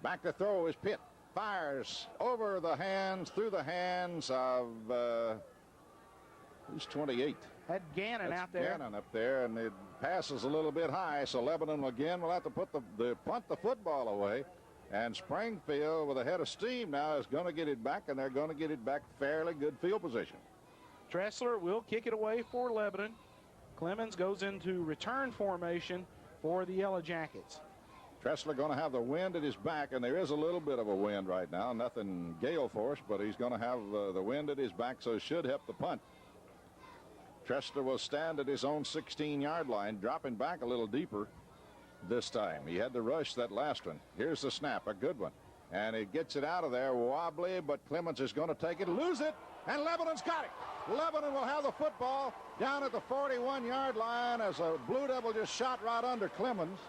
Back to throw is Pitt. Fires over the hands, through the hands of, who's 28? That's Gannon out there. Gannon up there, and it passes a little bit high, so Lebanon again will have to punt the football away. And Springfield, with a head of steam now, is going to get it back, and they're going to get it back fairly good field position. Tressler will kick it away for Lebanon. Clemens goes into return formation for the Yellow Jackets. Tressler going to have the wind at his back, and there is a little bit of a wind right now. Nothing gale force, but he's going to have the wind at his back, so it should help the punt. Tressler will stand at his own 16-yard line, dropping back a little deeper this time. He had to rush that last one. Here's the snap, a good one. And he gets it out of there wobbly, but Clemens is going to take it, lose it, and Lebanon's got it. Lebanon will have the football down at the 41-yard line as a Blue Devil just shot right under Clemens.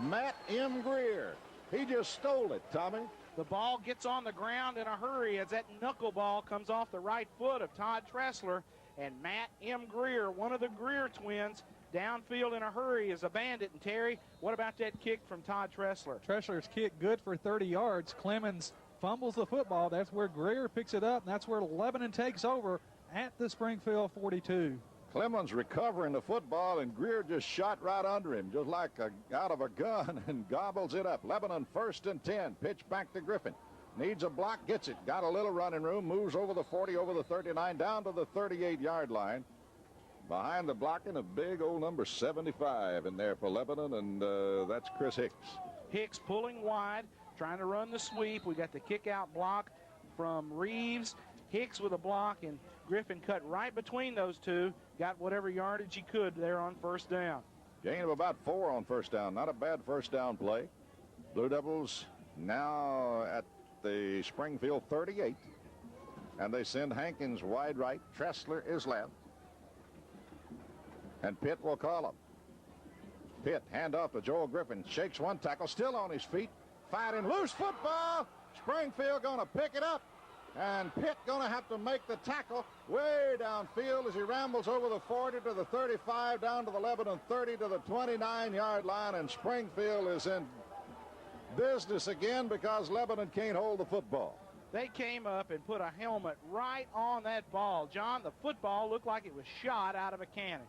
Matt M. Greer. He just stole it, Tommy. The ball gets on the ground in a hurry as that knuckleball comes off the right foot of Todd Tressler. And Matt M. Greer, one of the Greer twins, downfield in a hurry is a bandit. And Terry, what about that kick from Todd Tressler? Tressler's kick good for 30 yards. Clemens fumbles the football. That's where Greer picks it up, and that's where Lebanon takes over at the Springfield 42. Clemens recovering the football, and Greer just shot right under him, just like out of a gun, and gobbles it up. Lebanon 1st and 10. Pitch back to Griffin. Needs a block, gets it. Got a little running room, moves over the 40, over the 39, down to the 38-yard line. Behind the blocking, a big old number 75 in there for Lebanon, and that's Chris Hicks. Hicks pulling wide, trying to run the sweep. We got the kick-out block from Reeves. Hicks with a block, and Griffin cut right between those two. Got whatever yardage he could there on first down. Gain of about 4 on first down. Not a bad first down play. Blue Devils now at the Springfield 38. And they send Hankins wide right. Tressler is left. And Pitt will call him. Pitt, hand off to Joel Griffin. Shakes one tackle, still on his feet. Fighting loose football. Springfield going to pick it up. And Pitt going to have to make the tackle way downfield as he rambles over the 40 to the 35, down to the Lebanon 30 to the 29-yard line. And Springfield is in business again because Lebanon can't hold the football. They came up and put a helmet right on that ball. John, the football looked like it was shot out of a cannon.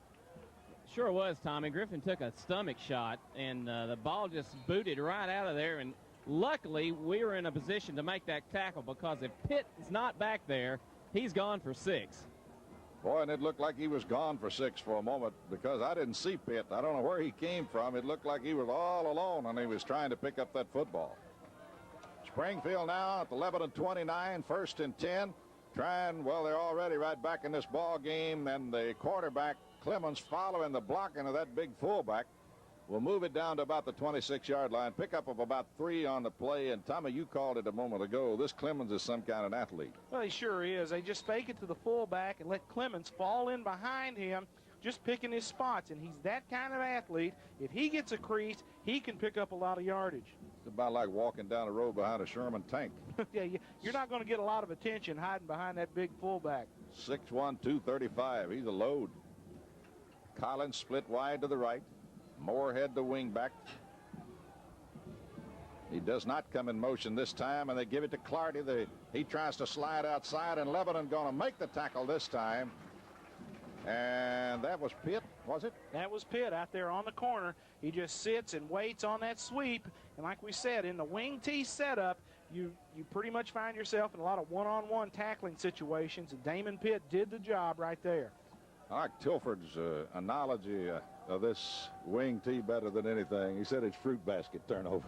Sure was, Tommy. Griffin took a stomach shot, and the ball just booted right out of there. And luckily, we were in a position to make that tackle because if Pitt is not back there, he's gone for 6. Boy, and it looked like he was gone for 6 for a moment because I didn't see Pitt. I don't know where he came from. It looked like he was all alone and he was trying to pick up that football. Springfield now at the Lebanon 29, 1st and 10. Trying, well, they're already right back in this ball game, and the quarterback, Clemens, following the blocking of that big fullback, will move it down to about the 26-yard line. Pickup of about 3 on the play. And, Tommy, you called it a moment ago. This Clemens is some kind of athlete. Well, he sure is. They just fake it to the fullback and let Clemens fall in behind him, just picking his spots. And he's that kind of athlete. If he gets a crease, he can pick up a lot of yardage. It's about like walking down the road behind a Sherman tank. Yeah, you're not going to get a lot of attention hiding behind that big fullback. 6'1", 235. He's a load. Collins split wide to the right. Moorhead the wing back. He does not come in motion this time, and they give it to Clardy. He tries to slide outside, and Lebanon going to make the tackle this time. And that was Pitt, was it? That was Pitt out there on the corner. He just sits and waits on that sweep. And like we said, in the wing tee setup, you pretty much find yourself in a lot of one-on-one tackling situations, and Damon Pitt did the job right there. I like Tilford's analogy of this wing tee better than anything. He said it's fruit basket turnover.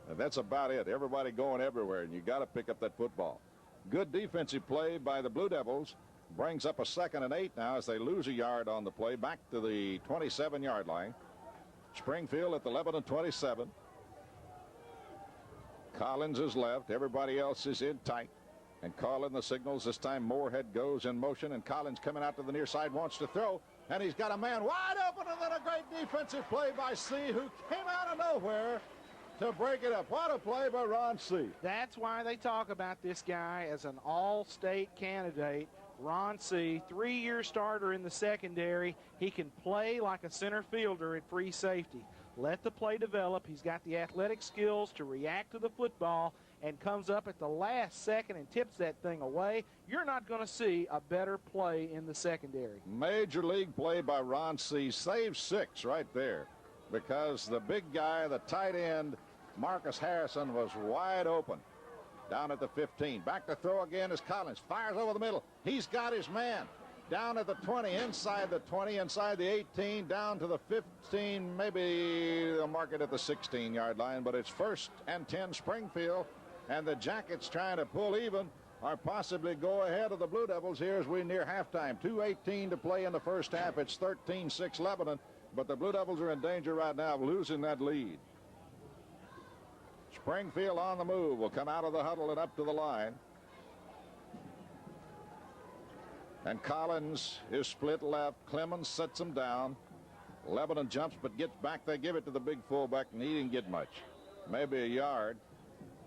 And that's about it. Everybody going everywhere, and you got to pick up that football. Good defensive play by the Blue Devils. Brings up a 2nd and 8 now as they lose a yard on the play. Back to the 27-yard line. Springfield at the Lebanon 27. Collins is left. Everybody else is in tight. And calling the signals. This time Moorhead goes in motion, and Collins coming out to the near side wants to throw, and he's got a man wide open, and then a great defensive play by C, who came out of nowhere to break it up. What a play by Ron C. That's why they talk about this guy as an all-state candidate. Ron C., 3-year starter in the secondary. He can play like a center fielder at free safety. let the play develop. He's got the athletic skills to react to the football and comes up at the last second and tips that thing away. You're not going to see a better play in the secondary. Major league play by Ron C. Saves 6 right there because the big guy, the tight end, Marcus Harrison, was wide open down at the 15. Back to throw again is Collins. Fires over the middle. He's got his man. Down at the 20, inside the 20, inside the 18, down to the 15, maybe they'll mark it at the 16-yard line, but it's 1st and 10 Springfield, and the Jackets trying to pull even or possibly go ahead of the Blue Devils here as we near halftime. 2:18 to play in the first half. It's 13-6 Lebanon, but the Blue Devils are in danger right now of losing that lead. Springfield on the move will come out of the huddle and up to the line. And Collins is split left. Clemens sets him down. Lebanon jumps but gets back. They give it to the big fullback, and he didn't get much. Maybe a yard.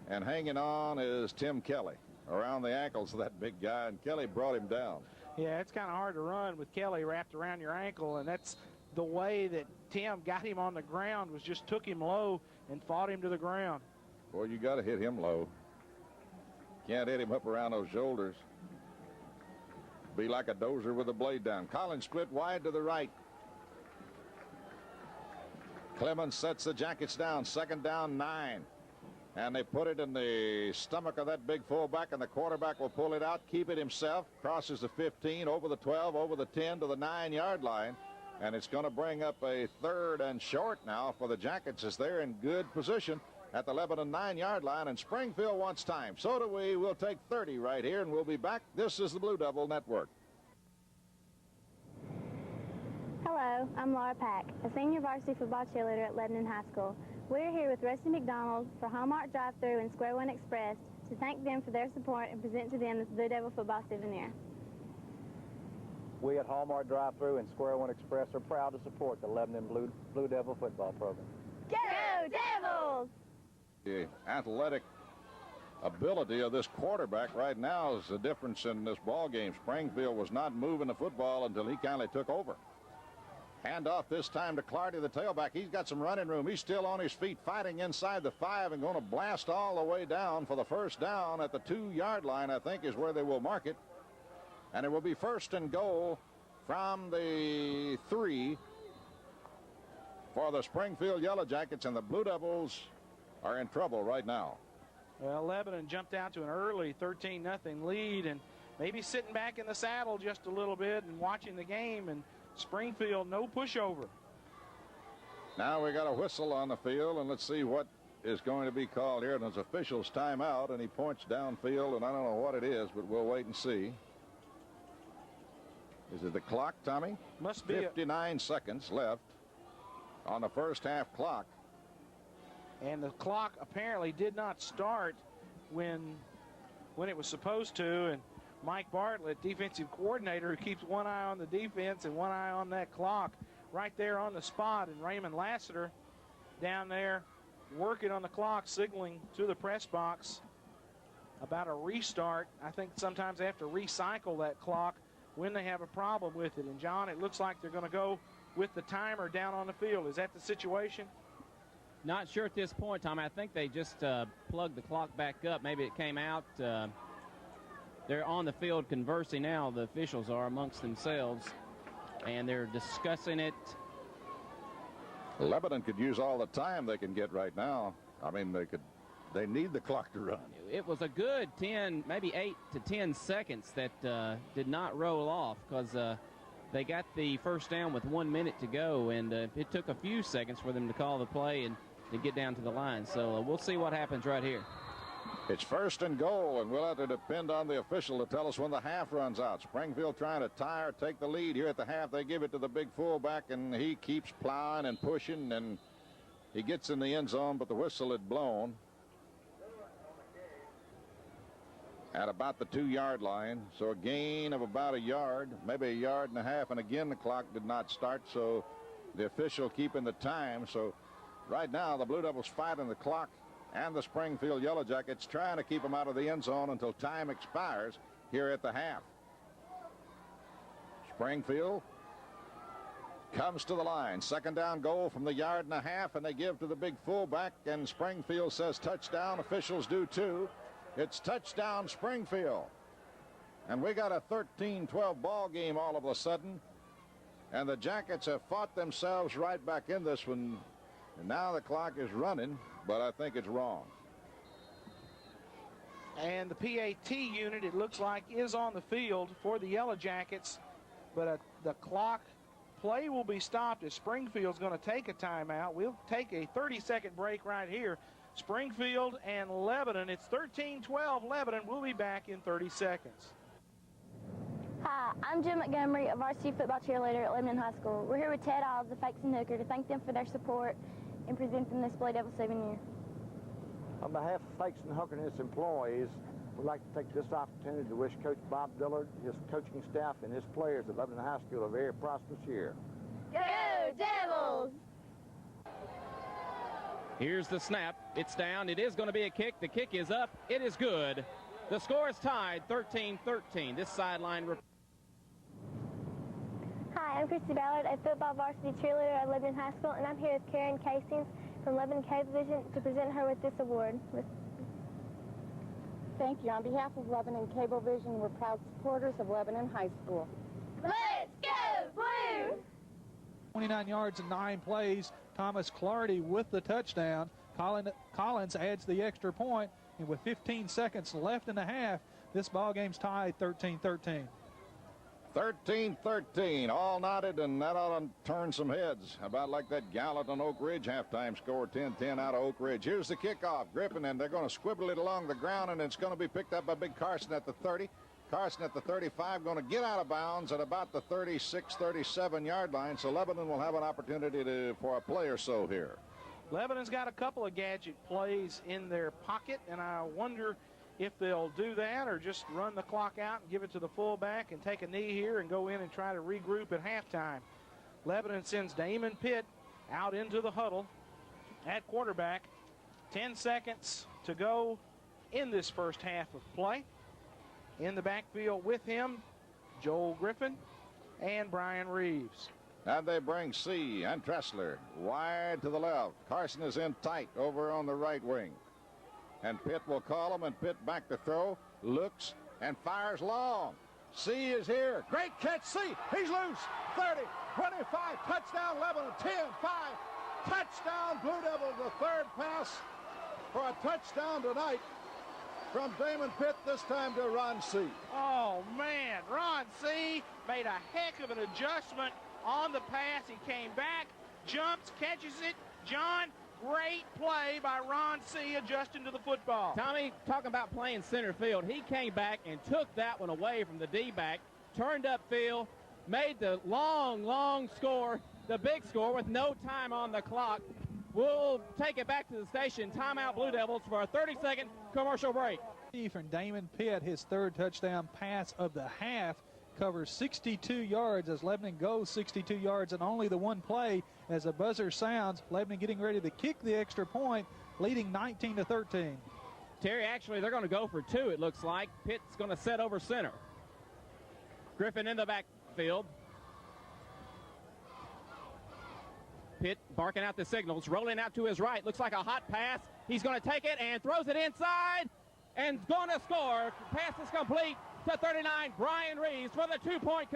And hanging on is Tim Kelly. Around the ankles of that big guy, and Kelly brought him down. Yeah, it's kind of hard to run with Kelly wrapped around your ankle, and that's the way that Tim got him on the ground, was just took him low and fought him to the ground. Boy, you got to hit him low. Can't hit him up around those shoulders. Be like a dozer with a blade down. Collins split wide to the right. Clemens sets the Jackets down. 2nd down, 9. And they put it in the stomach of that big fullback, and the quarterback will pull it out, keep it himself, crosses the 15, over the 12, over the 10 to the 9-yard line. And it's going to bring up a 3rd and short now for the Jackets as they're in good position at the Lebanon 9-yard line, and Springfield wants time. So do we. We'll take 30 right here, and we'll be back. This is the Blue Devil Network. Hello, I'm Laura Pack, a senior varsity football cheerleader at Lebanon High School. We're here with Rusty McDonald for Hallmark Drive-Thru and Square One Express to thank them for their support and present to them this Blue Devil football souvenir. We at Hallmark Drive-Thru and Square One Express are proud to support the Lebanon Blue Devil football program. Go Devils! The athletic ability of this quarterback right now is the difference in this ball game. Springfield was not moving the football until he kindly took over. Hand off this time to Clardy, the tailback. He's got some running room. He's still on his feet, fighting inside the 5 and going to blast all the way down for the 1st down at the 2-yard line, I think, is where they will mark it. And it will be 1st and goal from the 3 for the Springfield Yellow Jackets, and the Blue Devils are in trouble right now. Well, Lebanon jumped out to an early 13-0 lead, and maybe sitting back in the saddle just a little bit and watching the game, and Springfield no pushover. Now we got a whistle on the field, and let's see what is going to be called here. And it's official's timeout, and he points downfield, and I don't know what it is, but we'll wait and see. Is it the clock, Tommy? Must be 59 seconds left on the first half clock. And the clock apparently did not start when it was supposed to. And Mike Bartlett, defensive coordinator, who keeps one eye on the defense and one eye on that clock, right there on the spot. And Raymond Lassiter down there working on the clock, signaling to the press box about a restart. I think sometimes they have to recycle that clock when they have a problem with it. And, John, it looks like they're going to go with the timer down on the field. Is that the situation? Not sure at this point, Tom. I think they just plugged the clock back up. Maybe it came out. They're on the field conversing now, the officials are, amongst themselves, and they're discussing it. Lebanon could use all the time they can get right now. I mean, they need the clock to run. It was a good 10, maybe 8 to 10 seconds that did not roll off, because they got the 1st down with 1 minute to go, and it took a few seconds for them to call the play and to get down to the line. So we'll see what happens right here. It's 1st and goal, and we'll have to depend on the official to tell us when the half runs out. Springfield trying to tie or take the lead here at the half. They give it to the big fullback, and he keeps plowing and pushing, and he gets in the end zone, but the whistle had blown at about the 2-yard line. So a gain of about a yard, maybe a yard and a half, and again the clock did not start, so the official keeping the time. So right now the Blue Devils fighting the clock, and the Springfield Yellow Jackets trying to keep them out of the end zone until time expires here at the half. Springfield Comes to the line. Second down goal from the 1.5 yards, and they give to the big fullback, and Springfield says touchdown. Officials do too. It's touchdown Springfield. And we got a 13-12 ball game all of a sudden. And the Jackets have fought themselves right back in this one. And now the clock is running, but I think it's wrong. And the PAT unit, it looks like, is on the field for the Yellow Jackets. But the clock play will be stopped as Springfield's going to take a timeout. We'll take a 30-second break right here. Springfield and Lebanon. It's 13-12 Lebanon. We'll be back in 30 seconds. Hi, I'm Jim Montgomery, a varsity football cheerleader at Lebanon High School. We're here with Ted Alls of Fakes and Hooker to thank them for their support and present them this Blue Devil souvenir. On behalf of Fakes and Hooker and its employees, we'd like to take this opportunity to wish Coach Bob Dillard, his coaching staff, and his players at Lebanon High School a very prosperous year. Go Devils! Here's the snap. It's down. It is going to be a kick. The kick is up. It is good. The score is tied 13-13. This sideline. Hi, I'm Christy Ballard, a football varsity cheerleader at Lebanon High School, and I'm here with Karen Casings from Lebanon Cablevision to present her with this award. Thank you. On behalf of Lebanon Cablevision, we're proud supporters of Lebanon High School. Let's go Blue! 29 yards and 9 plays. Thomas Clardy with the touchdown. Collins adds the extra point, and with 15 seconds left in the half, this ball game's tied 13-13. 13-13, all knotted, and that ought to turn some heads. About like that Gallatin Oak Ridge halftime score, 10-10 out of Oak Ridge. Here's the kickoff. Griffin, and they're going to squibble it along the ground, and it's going to be picked up by Big Carson at the 30. Carson at the 35, going to get out of bounds at about the 36, 37-yard line, so Lebanon will have an opportunity for a play or so here. Lebanon's got a couple of gadget plays in their pocket, and I wonder if they'll do that or just run the clock out and give it to the fullback and take a knee here and go in and try to regroup at halftime. Lebanon sends Damon Pitt out into the huddle at quarterback. 10 seconds to go in this first half of play. In the backfield with him, Joel Griffin and Brian Reeves. And they bring C and Tressler wide to the left. Carson is in tight over on the right wing. And Pitt will call him, and Pitt back to throw, looks, and fires long. C is here. Great catch, C. He's loose. 30, 25, touchdown Lebanon, 10, 5. Touchdown Blue Devils, the third pass for a touchdown tonight from Damon Pitt, this time to Ron C. Oh, man, Ron C. made a heck of an adjustment on the pass. He came back, jumps, catches it. John, great play by Ron C. adjusting to the football. Tommy, talking about playing center field, he came back and took that one away from the D-back, turned upfield, made the long score, the big score with no time on the clock. We'll take it back to the station. Timeout Blue Devils for a 30-second commercial break. From Damon Pitt, his third touchdown pass of the half, covers 62 yards as Lebanon goes 62 yards and only the one play as a buzzer sounds. Lebanon getting ready to kick the extra point, leading 19-13. Terry, actually, they're going to go for two, it looks like. Pitt's going to set over center. Griffin in the backfield. Pitt barking out the signals, rolling out to his right. Looks like a hot pass. He's going to take it and throws it inside and going to score. Pass is complete to 39. Brian Reeves for the 2-point